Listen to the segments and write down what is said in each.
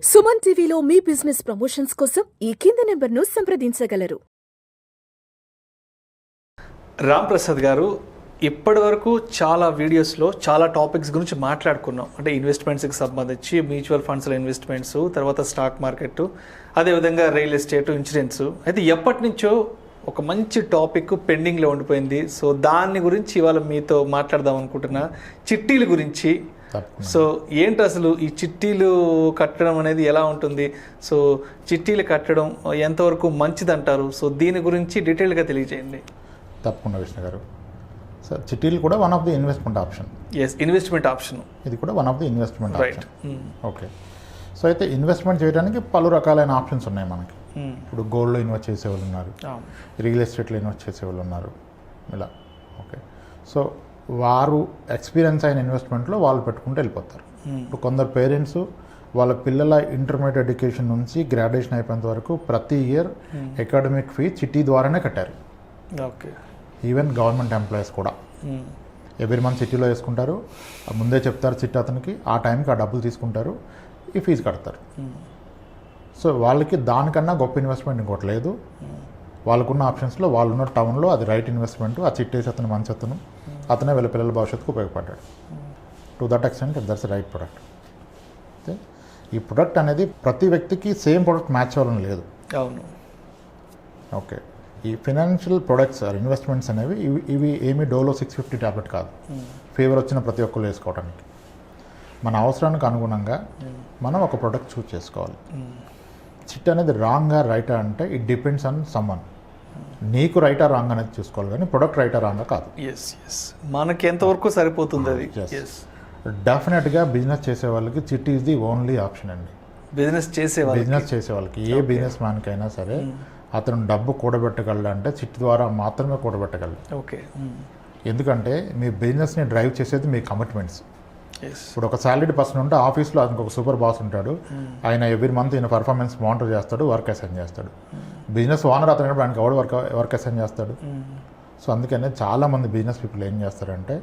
సుమన్ టీవీలో మీ business promotions కోసం ఈ కింది నెంబర్ను సంప్రదించగలరు. రామ్ ప్రసాద్ గారు, ఇప్పటి వరకు చాలా వీడియోస్లో చాలా టాపిక్స్ గురించి మాట్లాడుకున్నాం. అంటే ఇన్వెస్ట్మెంట్స్కి సంబంధించి మ్యూచువల్ ఫండ్స్లో ఇన్వెస్ట్మెంట్స్, తర్వాత స్టాక్ మార్కెట్, అదేవిధంగా రియల్ ఎస్టేట్, ఇన్సూరెన్స్. అయితే ఎప్పటి నుంచో ఒక మంచి టాపిక్ పెండింగ్లో ఉండిపోయింది. సో దాని గురించి ఇవాళ మీతో మాట్లాడదాం అనుకుంటున్నా, చిట్టీల గురించి. సో ఏంటి అసలు ఈ చిట్టీలు కట్టడం అనేది ఎలా ఉంటుంది? సో చిట్టీలు కట్టడం ఎంతవరకు మంచిది అంటారు? సో దీని గురించి డీటెయిల్గా తెలియజేయండి. తప్పకుండా విష్ణు గారు. సార్, చిట్టీలు కూడా one of the investment option. Yes, investment option. ఇది కూడా one of the investment option. Okay. So అయితే ఇన్వెస్ట్మెంట్ చేయడానికి పలు రకాలైన ఆప్షన్స్ ఉన్నాయి మనకి. ఇప్పుడు గోల్డ్లో ఇన్వెస్ట్ చేసేవాళ్ళు ఉన్నారు, రియల్ ఎస్టేట్లో ఇన్వెస్ట్ చేసేవాళ్ళు ఉన్నారు, ఇలా. ఓకే. సో వారు ఎక్స్పీరియన్స్ అయిన ఇన్వెస్ట్మెంట్లో వాళ్ళు పెట్టుకుంటూ వెళ్ళిపోతారు. ఇప్పుడు కొందరు పేరెంట్స్ వాళ్ళ పిల్లల ఇంటర్మీడియట్ ఎడ్యుకేషన్ నుంచి గ్రాడ్యుయేషన్ అయిపోయేంత వరకు ప్రతి ఇయర్ అకాడమిక్ ఫీ చిట్టీ ద్వారానే కట్టారు. ఓకే. ఈవెన్ గవర్నమెంట్ ఎంప్లాయీస్ కూడా ఎవ్రీ మంత్ చిట్టీలో వేసుకుంటారు. ముందే చెప్తారు చిట్టి అతనికి, ఆ టైంకి ఆ డబ్బులు తీసుకుంటారు, ఈ ఫీజు కడతారు. సో వాళ్ళకి దానికన్నా గొప్ప ఇన్వెస్ట్మెంట్ ఇంకోటి లేదు. వాళ్ళకున్న ఆప్షన్స్లో వాళ్ళున్న టౌన్లో అది రైట్ ఇన్వెస్ట్మెంట్. ఆ చిట్టేసి అతను మంచి అతనే వీళ్ళ పిల్లల భవిష్యత్తుకు ఉపయోగపడ్డాడు. To that extent that's right product. అయితే ఈ ప్రొడక్ట్ అనేది ప్రతి వ్యక్తికి సేమ్ ప్రొడక్ట్ మ్యాచ్ అవ్వాలని లేదు. అవును. ఓకే. ఈ ఫినాన్షియల్ ప్రొడక్ట్స్ ఆర్ ఇన్వెస్ట్మెంట్స్ అనేవి ఇవి ఏమీ డోలో 650 ట్యాబ్లెట్ కాదు. ఫీవర్ వచ్చిన ప్రతి ఒక్కరు వేసుకోవడానికి. మన అవసరానికి అనుగుణంగా మనం ఒక ప్రొడక్ట్ చూస్ చేసుకోవాలి. చిట్ అనేది రాంగా రైటా అంటే ఇట్ డిపెండ్స్ ఆన్ సమ్మన్. నీకు రైటా రాంగ్ అనేది చూసుకోవాలి, కానీ ప్రొడక్ట్ రైటా రాంగా కాదు. మనకి ఎంతవరకు సరిపోతుంది అది? డెఫినెట్గా బిజినెస్ చేసే వాళ్ళకి chit is the only option అండి. బిజినెస్ చేసే వాళ్ళకి ఏ బిజినెస్ మ్యాన్కైనా సరే అతను డబ్బు కూడబెట్టగలడంటే చిట్ ద్వారా మాత్రమే కూడబెట్టగలడు. ఓకే. ఎందుకంటే మీ బిజినెస్ని డ్రైవ్ చేసేది మీ కమిట్మెంట్స్. ఇప్పుడు ఒక సాలరీడ్ పర్సన్ ఉంటే ఆఫీస్లో అతనికి ఒక సూపర్ బాస్ ఉంటాడు. ఆయన ఎవ్రీ మంత్ ఈయన పర్ఫార్మెన్స్ మానిటర్ చేస్తాడు, వర్క్ అసైన్ చేస్తాడు. బిజినెస్ ఓనర్ అతను ఆయనకి ఎవడు వర్క్ అసైన్ చేస్తాడు. సో అందుకనే చాలామంది బిజినెస్ పీపుల్ ఏం చేస్తారంటే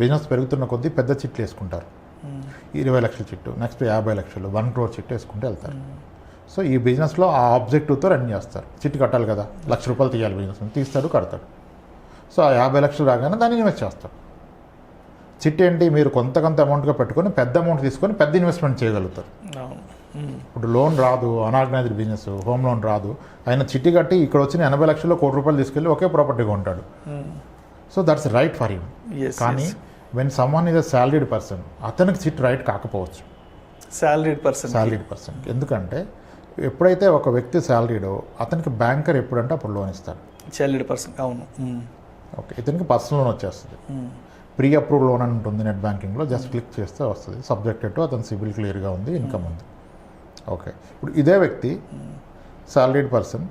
బిజినెస్ పెరుగుతున్న కొద్దీ పెద్ద చిట్లు వేసుకుంటారు. 20 లక్షల చిట్టు, నెక్స్ట్ 50 లక్షలు, 1 crore చిట్టు వేసుకుంటూ వెళ్తారు. సో ఈ బిజినెస్లో ఆ ఆబ్జెక్టివ్తో రన్ చేస్తారు. చిట్టు కట్టాలి కదా, ₹1,00,000 తీయాలి బిజినెస్, తీస్తాడు, కడతాడు. సో ఆ 50 లక్షలు రాగానే దాన్ని ఇన్వెస్ట్ చేస్తాడు. చిట్ ఏంటి, మీరు కొంత అమౌంట్గా పెట్టుకొని పెద్ద అమౌంట్ తీసుకొని పెద్ద ఇన్వెస్ట్మెంట్ చేయగలుగుతారు. ఇప్పుడు లోన్ రాదు, అనార్గనైజ్డ్ బిజినెస్, హోమ్ లోన్ రాదు, ఆయన చిట్టి కట్టి ఇక్కడ వచ్చిన 80 లక్షల్లో ₹1,00,00,000 తీసుకెళ్ళి ఒకే ప్రాపర్టీగా ఉంటాడు. So that's right for him. కానీ when someone is a salaried person, అతనికి చిట్ రైట్ కాకపోవచ్చు. సాలరీడ్ పర్సన్ ఎందుకంటే ఎప్పుడైతే ఒక వ్యక్తి సాలరీడో అతనికి బ్యాంకర్ ఎప్పుడంటే అప్పుడు లోన్ ఇస్తాడు. Salaried person. అవును. ఓకే. ఇతనికి పర్సనల్ లోన్ వచ్చేస్తుంది. ప్రీ అప్రూవ్ లోన్ అని ఉంటుంది నెట్ బ్యాంకింగ్లో, జస్ట్ క్లిక్ చేస్తే వస్తుంది. సబ్జెక్టెడ్ టు అతని సిబిల్ క్లియర్గా ఉంది, ఇన్కమ్ ఉంది. ఓకే. ఇప్పుడు ఇదే వ్యక్తి salaried person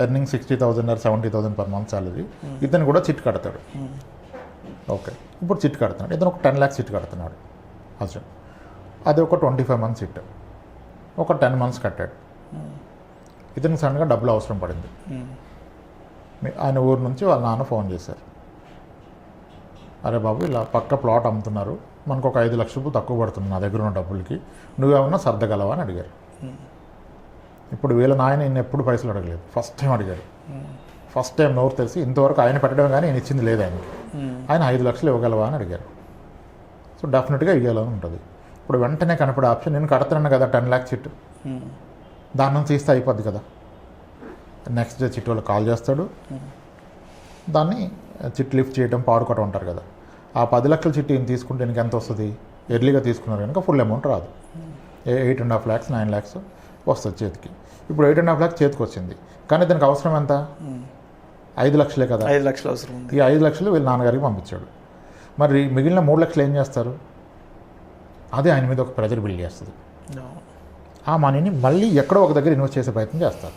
earning 60,000 or 70,000 per month salary, ఇతను కూడా చిట్ కడతాడు. ఓకే. ఇప్పుడు చిట్ కడుతున్నాడు, ఇతను ఒక 10 lakhs చిట్ కడుతున్నాడు హస్బెండ్. అది ఒక 25 months చిట్, ఒక 10 months కట్టాడు. ఇతనికి సడన్గా డబ్బులు అవసరం పడింది. ఆయన ఊరు నుంచి వాళ్ళ నాన్న ఫోన్ చేశారు, అరే బాబు ఇలా పక్క ప్లాట్ అమ్ముతున్నారు, మనకు ఒక 5 లక్షలు తక్కువ పడుతుంది నా దగ్గర ఉన్న డబ్బులకి, నువ్వేమన్నా సర్దగలవా అని అడిగారు. ఇప్పుడు వీళ్ళ నాయన ఈయన ఎప్పుడు పైసలు అడగలేదు, ఫస్ట్ టైం అడిగారు. ఫస్ట్ టైం నోరు తెలిసి ఇంతవరకు ఆయన పెట్టడం కానీ ఈయన ఇచ్చింది లేదు ఆయనకి. ఆయన 5 లక్షలు ఇవ్వగలవా అని అడిగారు. సో డెఫినెట్గా ఇవ్వాలని ఉంటుంది. ఇప్పుడు వెంటనే కనపడే ఆప్షన్, నేను కడుతున్నాను కదా 10 lakhs చిట్టు, దాని నుంచి తీస్తే అయిపోద్ది కదా. నెక్స్ట్ డే చిట్టు వాళ్ళు కాల్ చేస్తాడు, దాన్ని చిట్ లిఫ్ట్ చేయడం, పవర్ కట్ ఉంటారు కదా, ఆ 10 లక్షల చిట్టు ఈయన తీసుకుంటే ఈయనకి ఎంత వస్తుంది? ఎర్లీగా తీసుకున్నారు కనుక ఫుల్ అమౌంట్ రాదు. 8.5 lakhs 9 lakhs వస్తుంది చేతికి. ఇప్పుడు 8.5 lakhs చేతికి వచ్చింది, కానీ దానికి అవసరం ఎంత? 5 లక్షలే కదా. 5 లక్షలు అవసరం ఉంది. ఈ 5 లక్షలు వీళ్ళ నాన్నగారికి పంపించాడు. మరి మిగిలిన 3 లక్షలు ఏం చేస్తారు? అదే ఆయన మీద ఒక ప్రెజర్ బిల్డ్ చేస్తుంది. ఆ మనీని మళ్ళీ ఎక్కడో ఒక దగ్గర ఇన్వెస్ట్ చేసే ప్రయత్నం చేస్తారు.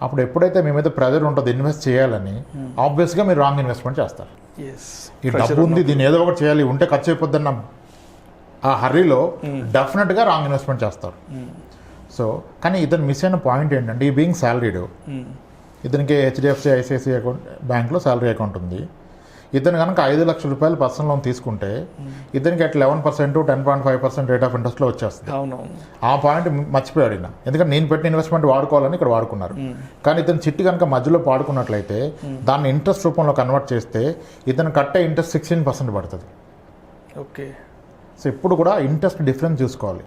అప్పుడు ఎప్పుడైతే మీ మీద ప్రెజర్ ఉంటుంది ఇన్వెస్ట్ చేయాలని, ఆబ్వియస్గా మీరు రాంగ్ ఇన్వెస్ట్మెంట్ చేస్తారు. ఈ డబ్బు ఉంది, దీన్ని ఏదో ఒకటి చేయాలి, ఉంటే ఖర్చు అయిపోద్దన్న ఆ హర్రీలో డెఫినెట్గా రాంగ్ ఇన్వెస్ట్మెంట్ చేస్తారు. సో కానీ ఇతను మిస్ అయిన పాయింట్ ఏంటంటే, ఈ బీయింగ్ సాలరీడ్, ఇతనికి HDFC ICICI అకౌంట్ బ్యాంక్లో సాలరీ అకౌంట్ ఉంది. ఇతను కనుక 5 లక్షల రూపాయలు పర్సనల్ లోన్ తీసుకుంటే ఇతనికి అట్ 11% 10.5% రేట్ ఆఫ్ ఇంట్రెస్ట్లో వచ్చేస్తుంది. అవునవును. ఆ పాయింట్ మర్చిపోయాడు ఈయన, ఎందుకంటే నేను పెట్టిన ఇన్వెస్ట్మెంట్ వాడుకోవాలని ఇక్కడ వాడుకున్నారు. కానీ ఇతను చిట్టి కనుక మధ్యలో పాడుకున్నట్లయితే దాన్ని ఇంట్రెస్ట్ రూపంలో కన్వర్ట్ చేస్తే ఇతను కట్టే ఇంట్రెస్ట్ 16% పడుతుంది. ఓకే. సో ఇప్పుడు కూడా ఇంట్రెస్ట్ డిఫరెన్స్ చూసుకోవాలి.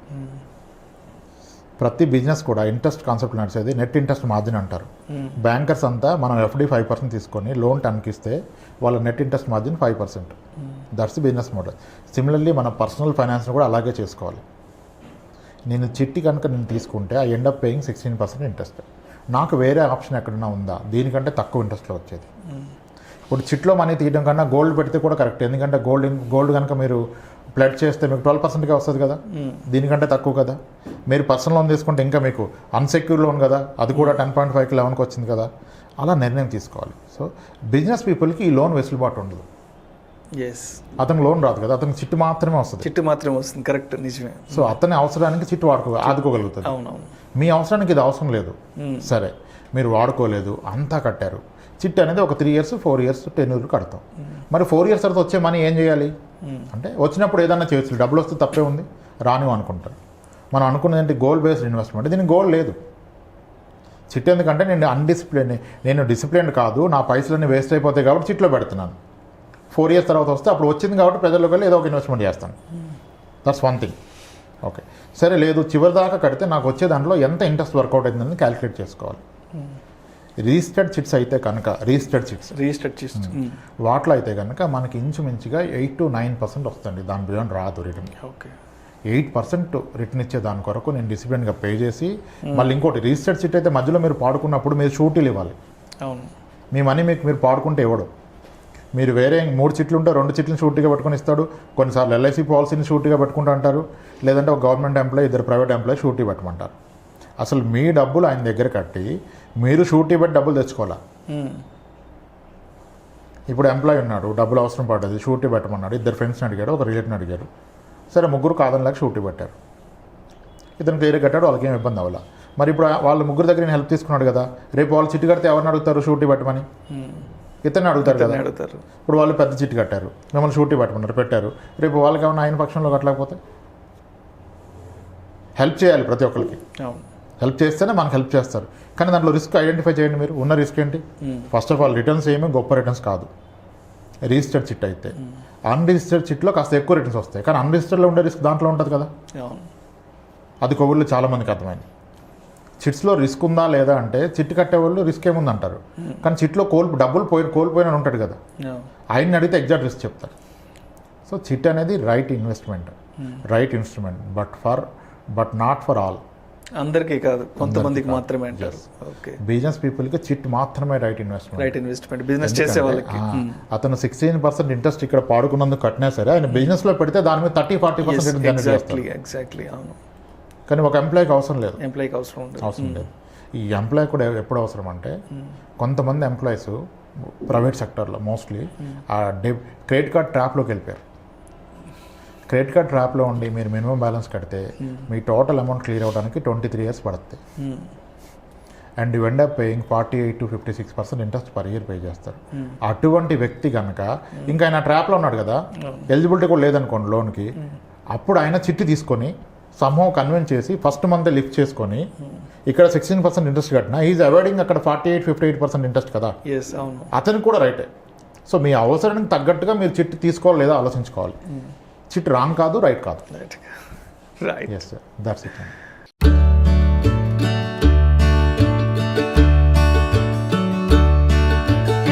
ప్రతి బిజినెస్ కూడా ఇంట్రెస్ట్ కాన్సెప్ట్ నడిచేది నెట్ ఇంట్రెస్ట్ మార్జిన్ అంటారు. బ్యాంకర్స్ అంతా మనం FD 5% తీసుకొని లోన్ 10కి ఇస్తే వాళ్ళ net interest margin 5%. That's business model. Similarly మన పర్సనల్ ఫైనాన్స్ కూడా అలాగే చేసుకోవాలి. నేను చిట్టి కనుక నేను తీసుకుంటే I end up paying 16% interest. నాకు వేరే ఆప్షన్ ఎక్కడైనా ఉందా దీనికంటే తక్కువ ఇంట్రెస్ట్లో వచ్చేది? ఇప్పుడు చిట్లో మనీ తీయడం కన్నా గోల్డ్ పెడితే కూడా కరెక్ట్, ఎందుకంటే గోల్డ్ కనుక మీరు ప్లెడ్ చేస్తే మీకు 12%గా వస్తుంది కదా, దీనికంటే తక్కువ కదా. మీరు పర్సనల్ లోన్ తీసుకుంటే ఇంకా మీకు అన్సెక్యూర్ లోన్ కదా, అది కూడా 10.5కి 11కి వచ్చింది కదా. అలా నిర్ణయం తీసుకోవాలి. సో బిజినెస్ పీపుల్కి ఈ లోన్ వెసులుబాటు ఉండదు. అతనికి లోన్ రాదు కదా, అతనికి చిట్టు మాత్రమే వస్తుంది. చిట్టు మాత్రమే వస్తుంది. కరెక్ట్, నిజమే. సో అతని అవసరానికి చిట్టు ఆదుకోగలుగుతుంది. అవునవును. మీ అవసరానికి ఇది అవసరం లేదు, సరే మీరు వాడుకోలేదు అంతా కట్టారు. చిట్టు అనేది ఒక 3 years 4 years 10 years కడతాం. మరి 4 years తర్వాత వచ్చే మనీ ఏం చేయాలి అంటే వచ్చినప్పుడు ఏదైనా చేయొచ్చు, డబ్బులు వస్తే తప్పే ఉంది, రానివ్వు అనుకుంటారు. మనం అనుకున్నది ఏంటి, గోల్ బేస్డ్ ఇన్వెస్ట్మెంట్. దీనికి గోల్ లేదు. చిట్టు ఎందుకంటే నేను డిసిప్లిన్ కాదు, నా పైసలన్నీ వేస్ట్ అయిపోతాయి కాబట్టి చిట్లో పెడుతున్నాను. 4 years తర్వాత వస్తే అప్పుడు వచ్చింది కాబట్టి ప్రజల్లోకి వెళ్ళి ఏదో ఒక ఇన్వెస్ట్మెంట్ చేస్తాను. That's one thing. ఓకే, సరే లేదు చివరి దాకా కడితే నాకు వచ్చే దాంట్లో ఎంత ఇంట్రెస్ట్ వర్కౌట్ అవుతుందని క్యాలిక్యులేట్ చేసుకోవాలి. రిజిస్టర్డ్ చిట్స్ అయితే కనుక రిజిస్టర్డ్ చిట్స్ వాటిలో అయితే కనుక మనకి ఇంచుమించుగా 8 to 9% వస్తుంది. దాని బియాండ్ రాదు రిటర్న్. ఓకే. 8% రిటర్న్ ఇచ్చే దాని కొరకు నేను డిసిప్లిన్గా పే చేసి మళ్ళీ ఇంకోటి రిజిస్టర్డ్ చిట్ అయితే మధ్యలో మీరు పాడుకున్నప్పుడు మీరు షూటీలు ఇవ్వాలి. అవును. మీ మనీ మీరు పాడుకుంటే ఇవ్వడు. మీరు వేరే 3 చిట్లు ఉంటే 2 చిట్లను షూటీగా పెట్టుకొని ఇస్తాడు. కొన్నిసార్లు LIC పాలసీని షూటీగా పెట్టుకుంటూ అంటారు, లేదంటే ఒక గవర్నమెంట్ ఎంప్లాయీ 2 ప్రైవేట్ ఎంప్లాయీ షూటీ పెట్టమంటారు. అసలు మీ డబ్బులు ఆయన దగ్గర కట్టి మీరు షూటీ పెట్టి డబ్బులు తెచ్చుకోవాలా. ఇప్పుడు ఎంప్లాయీ ఉన్నాడు, డబ్బులు అవసరం పడ్డది, షూటీ పెట్టమన్నాడు. 2 ఫ్రెండ్స్ని అడిగాడు, ఒక రిలేటివ్ని అడిగారు. సరే 3 కాదనిలాగా షూటీ పెట్టారు. ఇతను క్లియర్ కట్టాడు, వాళ్ళకి ఏం ఇబ్బంది అవ్వాల. మరి ఇప్పుడు వాళ్ళ 3 దగ్గర నేను హెల్ప్ తీసుకున్నాడు కదా, రేపు వాళ్ళు చిట్టు కడితే ఎవరిని అడుగుతారు షూటీ పెట్టమని? ఇతన్ని అడుగుతారు కదా. ఇప్పుడు వాళ్ళు పెద్ద చిట్టు కట్టారు, మిమ్మల్ని షూటీ పెట్టమన్నారు, పెట్టారు. రేపు వాళ్ళకి ఏమన్నా ఆయన పక్షంలో కట్టలేకపోతే హెల్ప్ చేయాలి. ప్రతి ఒక్కరికి హెల్ప్ చేస్తేనే మనకు హెల్ప్ చేస్తారు. కానీ దాంట్లో రిస్క్ ఐడెంటిఫై చేయండి. మీరు ఉన్న రిస్క్ ఏంటి? ఫస్ట్ ఆఫ్ ఆల్ రిటర్న్స్ ఏమీ గొప్ప రిటర్న్స్ కాదు రిజిస్టర్డ్ చిట్ అయితే. అన్రిజిస్టర్డ్ చిట్లో కాస్త ఎక్కువ రిటర్న్స్ వస్తాయి, కానీ అన్రిజిస్టర్డ్లో ఉండే రిస్క్ దాంట్లో ఉంటుంది కదా. అది కోవిడ్లో చాలామందికి అర్థమైంది. చిట్స్లో రిస్క్ ఉందా లేదా అంటే చిట్టు కట్టేవాళ్ళు రిస్క్ ఏముందంటారు, కానీ చిట్లో డబ్బులు కోల్పోయిన ఉంటాడు కదా, ఆయన్ని అడిగితే ఎగ్జాక్ట్ రిస్క్ చెప్తారు. సో చిట్ అనేది right investment, right instrument, but not for all. అందరికీ కాదు, కొంతమందికి మాత్రమే అంటారు. ఓకే. బిజినెస్ పీపుల్కి చిట్ మాత్రమే రైట్ ఇన్వెస్ట్మెంట్. బిజినెస్ చేసే వాళ్ళకి అతను 16% ఇంట్రెస్ట్ ఇక్కడ పాడుకున్నందుకు కట్టినా సరే ఆయన బిజినెస్లో పెడితే దాని మీద 30-40% జనరేట్ చేస్తారు. ఎగ్జాక్ట్లీ. అవును. కానీ ఒక ఎంప్లాయీకి అవసరం లేదు. అవసరం లేదు. ఈ ఎంప్లాయీ కూడా ఎప్పుడు అవసరం అంటే కొంతమంది ఎంప్లాయీస్ ప్రైవేట్ సెక్టర్లో మోస్ట్లీ ఆ క్రెడిట్ కార్డ్ ట్రాప్లోకి వెళ్ళిపోయారు. క్రెడిట్ కార్డ్ ట్రాప్లో ఉండి మీరు మినిమం బ్యాలెన్స్ కడితే మీ టోటల్ అమౌంట్ క్లియర్ అవ్వడానికి 23 years పడుతుంది. And you end up paying 48 to 56% interest per year pay చేస్తారు. అటువంటి వ్యక్తి కనుక ఇంకా ఆయన ట్రాప్లో ఉన్నాడు కదా, ఎలిజిబిలిటీ కూడా లేదనుకోండి లోన్కి, అప్పుడు ఆయన చిట్టి తీసుకొని సమ్హౌ కన్విన్స్ చేసి ఫస్ట్ మంత్ లిఫ్ట్ చేసుకొని ఇక్కడ 16% ఇంట్రెస్ట్ కట్టినా ఈజ్ అవాయిడింగ్ అక్కడ 48-58% ఇంట్రెస్ట్ కదా. అతనికి కూడా రైటే. సో మీ అవసరానికి తగ్గట్టుగా మీరు చిట్టి తీసుకోవాలి లేదా ఆలోచించుకోవాలి. చిట్ రాంగ్ కాదు, రైట్ కాదు. Right. Yes sir, that's it.